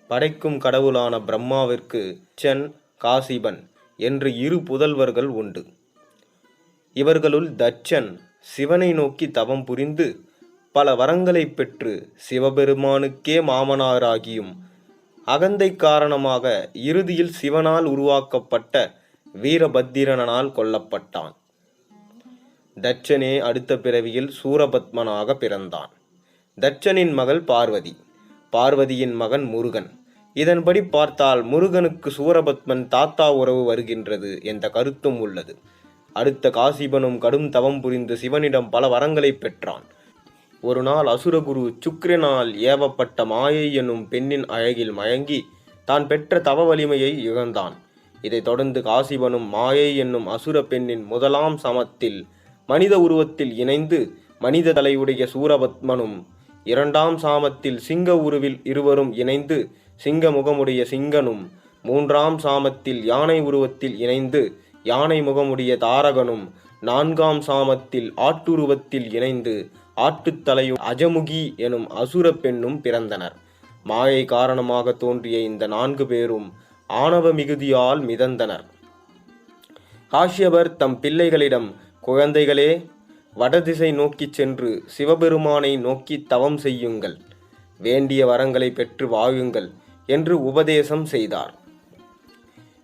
படைக்கும் கடவுளான பிரம்மாவிற்கு தட்சன், காசிபன் என்று இரு புதல்வர்கள் உண்டு. இவர்களுள் தட்சன் சிவனை நோக்கி தவம் புரிந்து பல வரங்களை பெற்று சிவபெருமானுக்கே மாமனாராகியும் அகந்தை காரணமாக இறுதியில் சிவனால் உருவாக்கப்பட்ட வீரபத்திரனால் கொல்லப்பட்டான். தட்சனே அடுத்த பிறவியில் சூரபத்மனாக பிறந்தான். தட்சனின் மகள் பார்வதி, பார்வதியின் மகன் முருகன். இதன்படி பார்த்தால் முருகனுக்கு சூரபத்மன் தாத்தா உறவு வருகின்றது என்ற கருத்தும் உள்ளது. அடுத்த காசிபனும் கடும் தவம் புரிந்து சிவனிடம் பல வரங்களை பெற்றான். ஒரு நாள் அசுரகுரு சுக்கிரனால் ஏவப்பட்ட மாயை என்னும் பெண்ணின் அழகில் மயங்கி தான் பெற்ற தவ வலிமையை இழந்தான். இதைத் தொடர்ந்து காசிபனும் மாயை என்னும் அசுர பெண்ணின் முதலாம் சமத்தில் மனித உருவத்தில் இணைந்து மனித தலையுடைய சூரபத்மனும், இரண்டாம் சாமத்தில் சிங்க உருவில் இருவரும் இணைந்து சிங்க முகமுடைய சிங்கனும், மூன்றாம் சாமத்தில் யானை உருவத்தில் இணைந்து யானை முகமுடைய தாரகனும், நான்காம் சாமத்தில் ஆட்டுருவத்தில் இணைந்து ஆட்டுத்தலையும் அஜமுகி எனும் அசுர பெண்ணும் பிறந்தனர். மாயை காரணமாக தோன்றிய இந்த 4 பேரும் ஆணவ மிகுதியால் மிதந்தனர். காஷ்யபர் தம் பிள்ளைகளிடம், குழந்தைகளே, வடதிசை நோக்கி சென்று சிவபெருமானை நோக்கி தவம் செய்யுங்கள், வேண்டிய வரங்களை பெற்று வாழுங்கள் என்று உபதேசம் செய்தார்.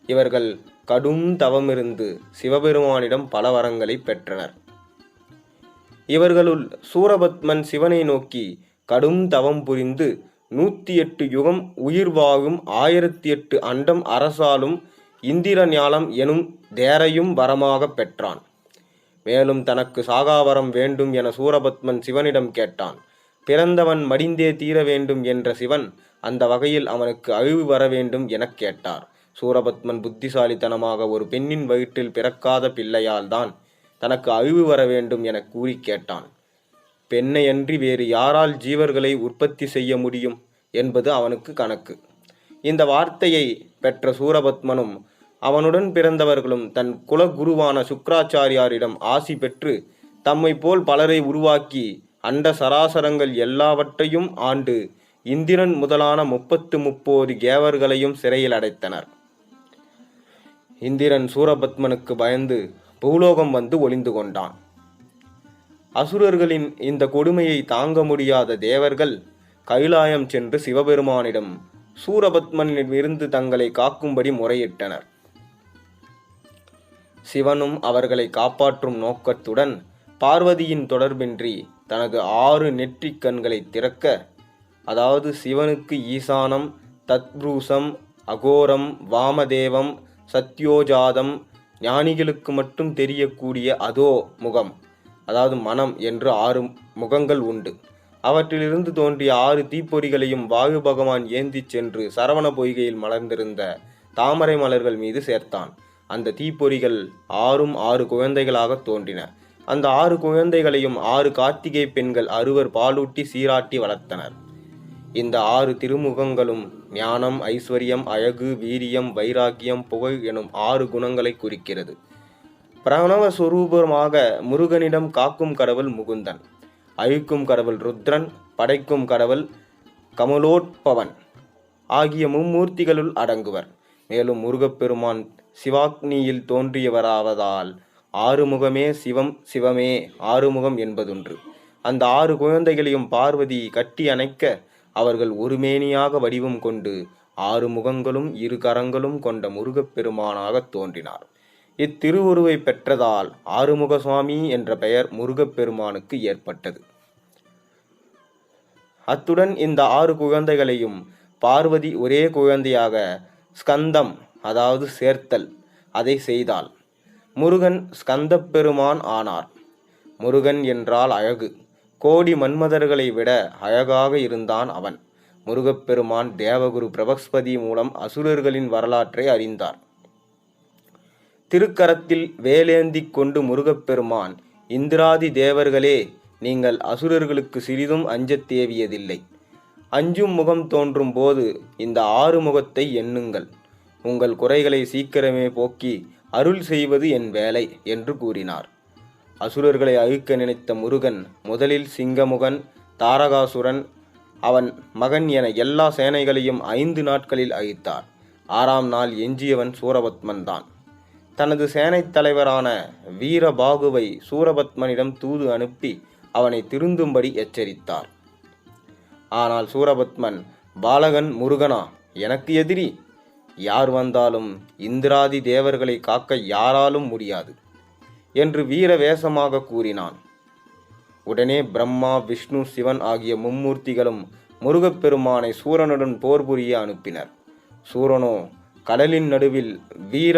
இவர்கள் கடும் தவமிருந்து சிவபெருமானிடம் பல வரங்களை பெற்றனர். இவர்களுள் சூரபத்மன் சிவனை நோக்கி கடும் தவம் புரிந்து 108 யுகம் உயிர் வாழும் 1008 அண்டம் அரசாலும் இந்திர ஞாலம் எனும் தேரையும் வரமாக பெற்றான். மேலும் தனக்கு சாகாவரம் வேண்டும் என சூரபத்மன் சிவனிடம் கேட்டான். பிறந்தவன் மடிந்தே தீர வேண்டும் என்ற சிவன் அந்த வகையில் அவனுக்கு அழிவு வர வேண்டும் எனக் கேட்டார். சூரபத்மன் புத்திசாலித்தனமாக ஒரு பெண்ணின் வயிற்றில் பிறக்காத பிள்ளையால் தான் தனக்கு அழிவு வர வேண்டும் என கூறி கேட்டான். பெண்ணையன்றி வேறு யாரால் ஜீவர்களை உற்பத்தி செய்ய முடியும் என்பது அவனுக்கு கணக்கு. இந்த வார்த்தையை பெற்ற சூரபத்மனும் அவனுடன் பிறந்தவர்களும் தன் குலகுருவான சுக்கிராச்சாரியாரிடம் ஆசி பெற்று தம்மை போல் பலரை உருவாக்கி அண்ட சராசரங்கள் எல்லாவற்றையும் ஆண்டு இந்திரன் முதலான 30 கேவர்களையும் சிறையில் அடைத்தனர். இந்திரன் சூரபத்மனுக்கு பயந்து பூலோகம் வந்து ஒளிந்து கொண்டான். அசுரர்களின் இந்த கொடுமையை தாங்க முடியாத தேவர்கள் கைலாயம் சென்று சிவபெருமானிடம் சூரபத்மனிடமிருந்து தங்களை காக்கும்படி முறையிட்டனர். சிவனும் அவர்களை காப்பாற்றும் நோக்கத்துடன் பார்வதியின் தொடர்பின்றி தனது 6 நெற்றிக் கண்களை திறக்க, அதாவது சிவனுக்கு ஈசானம், தத்ரூசம், அகோரம், வாமதேவம், சத்யோஜாதம், ஞானிகளுக்கு மட்டும் தெரியக்கூடிய அதோ முகம், அதாவது மனம் என்று 6 முகங்கள் உண்டு. அவற்றிலிருந்து தோன்றிய 6 தீப்பொறிகளையும் வாயு பகவான் ஏந்திச் சென்று சரவண பொய்கையில் மலர்ந்திருந்த தாமரை மலர்கள் மீது சேர்த்தான். அந்த தீப்பொறிகள் 6 குழந்தைகளாக தோன்றின. அந்த 6 குழந்தைகளையும் 6 கார்த்திகை பெண்கள் 6 பாலூட்டி சீராட்டி வளர்த்தனர். இந்த 6 திருமுகங்களும் ஞானம், ஐஸ்வர்யம், அழகு, வீரியம், வைராக்கியம், புகழ் எனும் 6 குணங்களை குறிக்கிறது. பிரணவ சொரூபமாக முருகனிடம் காக்கும் கடவுள் முகுந்தன், அழிக்கும் கடவுள் ருத்ரன், படைக்கும் கடவுள் கமலோட்பவன் ஆகிய மும்மூர்த்திகளுள் அடங்குவர். மேலும் முருகப்பெருமான் சிவாக்னியில் தோன்றியவராவதால் 6 முகமே சிவம், சிவமே 6 முகம் என்பதொன்று. அந்த 6 குழந்தைகளையும் பார்வதி கட்டி அணைக்க அவர்கள் ஒருமேனியாக வடிவம் கொண்டு 6 முகங்களும் 2 கரங்களும் கொண்ட முருகப்பெருமானாக தோன்றினார். இத்திருவுருவை பெற்றதால் ஆறுமுக சுவாமி என்ற பெயர் முருகப்பெருமானுக்கு ஏற்பட்டது. அத்துடன் இந்த 6 குழந்தைகளையும் பார்வதி ஒரே குழந்தையாக ஸ்கந்தம், அதாவது சேர்த்தல், அதை செய்தாள். முருகன் ஸ்கந்த பெருமான் ஆனார். முருகன் என்றால் அழகு. கோடி மன்மதர்களை விட அழகாக இருந்தான் அவன். முருகப்பெருமான் தேவகுரு பிரபஸ்பதி மூலம் அசுரர்களின் வரலாற்றை அறிந்தார். திருக்கரத்தில் வேலேந்தி கொண்டு முருகப்பெருமான், இந்திராதி தேவர்களே, நீங்கள் அசுரர்களுக்கு சிறிதும் அஞ்சத் தேவியதில்லை. அஞ்சும் முகம் தோன்றும் போது இந்த 6 முகத்தை எண்ணுங்கள். உங்கள் குறைகளை சீக்கிரமே போக்கி அருள் செய்வது என் வேலை என்று கூறினார். அசுரர்களை அழிக்க நினைத்த முருகன் முதலில் சிங்கமுகன், தாரகாசுரன், அவன் மகன் என எல்லா சேனைகளையும் 5 நாட்களில் அழித்தார். 6ஆம் நாள் எஞ்சியவன் சூரபத்மன் தான். தனது சேனைத் தலைவரான வீரபாகுவை சூரபத்மனிடம் தூது அனுப்பி அவனை திருந்தும்படி எச்சரித்தார். ஆனால் சூரபத்மன், பாலகன் முருகனா எனக்கு எதிரி, யார் வந்தாலும் இந்திராதி தேவர்களை காக்க யாராலும் முடியாது என்று வீர வேஷமாக கூறினான். உடனே பிரம்மா, விஷ்ணு, சிவன் ஆகிய மும்மூர்த்திகளும் முருகப்பெருமானை சூரனுடன் போர் புரிய அனுப்பினர். சூரனோ கடலின் நடுவில் வீர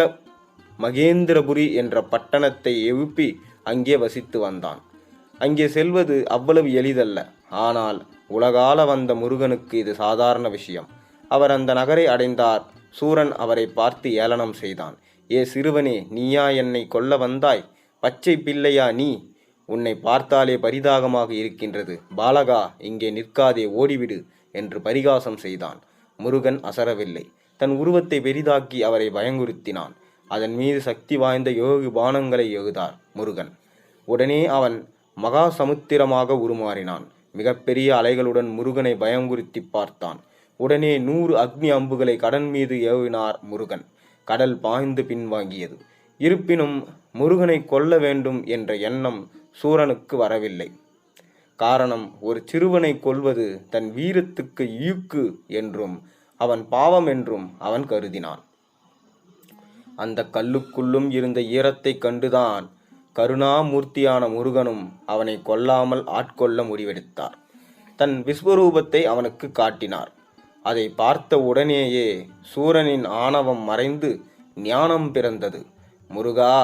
மகேந்திரபுரி என்ற பட்டணத்தை எழுப்பி அங்கே வசித்து வந்தான். அங்கே செல்வது அவ்வளவு எளிதல்ல. ஆனால் உலகால வந்த முருகனுக்கு இது சாதாரண விஷயம். அவர் அந்த நகரை அடைந்தார். சூரன் அவரை பார்த்து ஏளனம் செய்தான். ஏ சிறுவனே, நீயா என்னை கொல்ல வந்தாய்? பச்சை பிள்ளையா நீ? உன்னை பார்த்தாலே பரிதாகமாக இருக்கின்றது. பாலகா, இங்கே நிற்காதே, ஓடிவிடு என்று பரிகாசம் செய்தான். முருகன் அசரவில்லை. தன் உருவத்தை பெரிதாக்கி அவரை பயங்குறுத்தினான். அதன் மீது சக்தி வாய்ந்த யோகி பானங்களை எழுதார் முருகன். உடனே அவன் மகா சமுத்திரமாக உருமாறினான். மிகப்பெரிய அலைகளுடன் முருகனை பயங்குறுத்தி பார்த்தான். உடனே 100 அக்னி அம்புகளை கடல் மீது ஏவினார் முருகன். கடல் பாய்ந்து பின்வாங்கியது. இருப்பினும் முருகனை கொல்ல வேண்டும் என்ற எண்ணம் சூரனுக்கு வரவில்லை. காரணம், ஒரு சிறுவனை கொல்வது தன் வீரத்துக்கு இழுக்கு என்றும் அவன் பாவம் என்றும் அவன் கருதினான். அந்த கல்லுக்குள்ளும் இருந்த ஈரத்தை கண்டுதான் கருணாமூர்த்தியான முருகனும் அவனை கொல்லாமல் ஆட்கொள்ள முடிவெடுத்தார். தன் விஸ்வரூபத்தை அவனுக்கு காட்டினார். அதை பார்த்த உடனேயே சூரனின் ஆணவம் மறைந்து ஞானம் பிறந்தது. முருகா,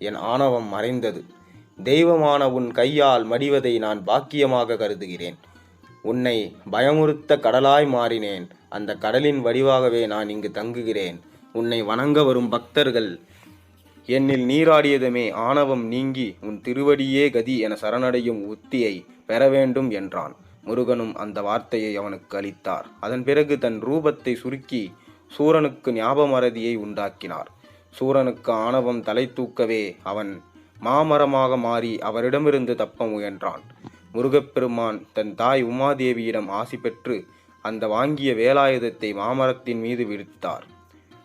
என் ஆணவம் மறைந்தது. தெய்வமான உன் கையால் மடிவதை நான் பாக்கியமாக கருதுகிறேன். உன்னை பயமுறுத்த கடலாய் மாறினேன். அந்த கடலின் வடிவாகவே நான் இங்கு தங்குகிறேன். உன்னை வணங்க வரும் பக்தர்கள் என்னில் நீராடியதுமே ஆணவம் நீங்கி உன் திருவடியே கதி என சரணடையும் உத்தியை பெற வேண்டும் என்றான். முருகனும் அந்த வார்த்தையை அவனுக்கு அளித்தார். அதன் பிறகு தன் ரூபத்தை சுருக்கி சூரனுக்கு ஞாபமறதியை உண்டாக்கினார். சூரனுக்கு ஆணவம் தலை தூக்கவே அவன் மாமரமாக மாறி அவரிடமிருந்து தப்ப முயன்றான். முருகப்பெருமான் தன் தாய் உமாதேவியிடம் ஆசி பெற்று அந்த வாங்கிய வேலாயுதத்தை மாமரத்தின் மீது விடுத்தார்.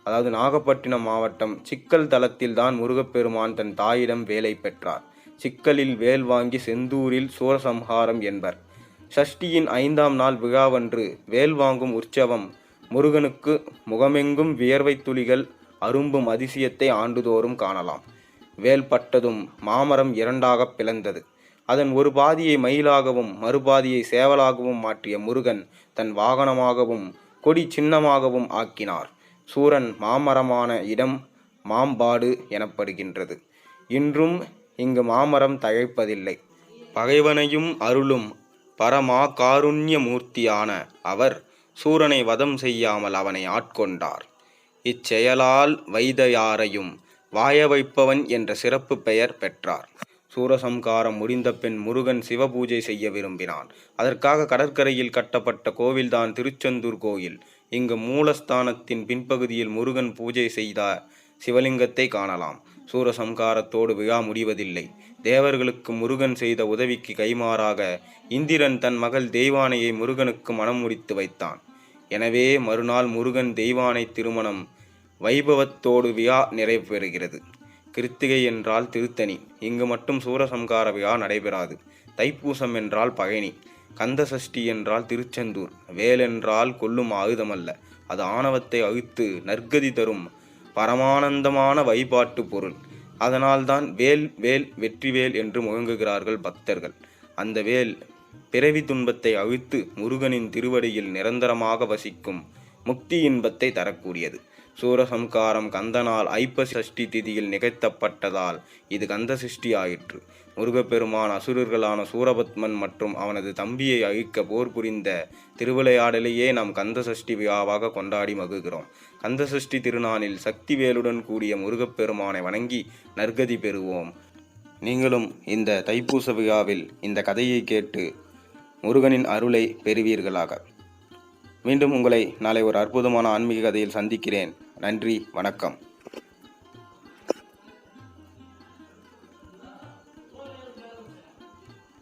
அதாவது நாகப்பட்டினம் மாவட்டம் சிக்கல் தலத்தில் தான் முருகப்பெருமான் தன் தாயிடம் வேலை பெற்றார். சிக்கலில் வேல் வாங்கி செந்தூரில் சூரசம்ஹாரம் என்பர். சஷ்டியின் 5ஆம் நாள் விழாவன்று வேல் வாங்கும் உற்சவம் முருகனுக்கு முகமெங்கும் வியர்வை துளிகள் அரும்பும் அதிசயத்தை ஆண்டுதோறும் காணலாம். வேல் பட்டதும் மாமரம் 2ஆக பிளந்தது. அதன் ஒரு பாதியை மயிலாகவும் மறுபாதியை சேவலாகவும் மாற்றிய முருகன் தன் வாகனமாகவும் கொடி சின்னமாகவும் ஆக்கினார். சூரன் மாமரமான இடம் மாம்பாடு எனப்படுகின்றது. இன்றும் இங்கு மாமரம் தழைப்பதில்லை. பகைவனையும் அருளும் பரமா காருண்ய மூர்த்தியான அவர் சூரனை வதம் செய்யாமல் அவனை ஆட்கொண்டார். இச்செயலால் வைதையாரையும் வாய வைப்பவன் என்ற சிறப்பு பெயர் பெற்றார். சூரசம்காரம் முடிந்த பின் முருகன் சிவபூஜை செய்ய விரும்பினான். அதற்காக கடற்கரையில் கட்டப்பட்ட கோவில்தான் திருச்செந்தூர் கோயில். இங்கு மூலஸ்தானத்தின் பின்பகுதியில் முருகன் பூஜை செய்த சிவலிங்கத்தை காணலாம். சூரசம்காரத்தோடு விழா முடிவதில்லை. தேவர்களுக்கு முருகன் செய்த உதவிக்கு கைமாறாக இந்திரன் தன் மகள் தெய்வானையை முருகனுக்கு மனம் முடித்து வைத்தான். எனவே மறுநாள் முருகன் தெய்வானை திருமணம் வைபவத்தோடு விழா நிறைவேறுகிறது. கிருத்திகை என்றால் திருத்தணி. இங்கு மட்டும் சூரசம்கார விழா நடைபெறாது. தைப்பூசம் என்றால் பழனி. கந்த சஷ்டி என்றால் திருச்செந்தூர். வேல் என்றால் கொல்லும் ஆயுதமல்ல, அது ஆணவத்தை அழித்து நற்கதி தரும் பரமானந்தமான வழிபாட்டு பொருள். அதனால்தான் வேல் வேல் வெற்றிவேல் என்று முழங்குகிறார்கள் பக்தர்கள். அந்த வேல் பிறவி துன்பத்தை அழித்து முருகனின் திருவடியில் நிரந்தரமாக வசிக்கும் முக்தி இன்பத்தை தரக்கூடியது. சூரசம்காரம் கந்தனால் ஐப்பசி சஷ்டி திதியில் நிகழ்த்தப்பட்டதால் இது கந்த சஷ்டி ஆயிற்று. முருகப்பெருமான் அசுரர்களான சூரபத்மன் மற்றும் அவனது தம்பியை அழிக்க போர் புரிந்த திருவிளையாடலையே நாம் கந்த சஷ்டி விழாவாக கொண்டாடி மகிழ்கிறோம். கந்த சஷ்டி திருநாளில் சக்தி வேலுடன் கூடிய முருகப்பெருமானை வணங்கி நற்கதி பெறுவோம். நீங்களும் இந்த தைப்பூச விழாவில் இந்த கதையை கேட்டு முருகனின் அருளை பெறுவீர்களாக. மீண்டும் உங்களை நாளை ஒரு அற்புதமான ஆன்மீக கதையில் சந்திக்கிறேன். நன்றி, வணக்கம்.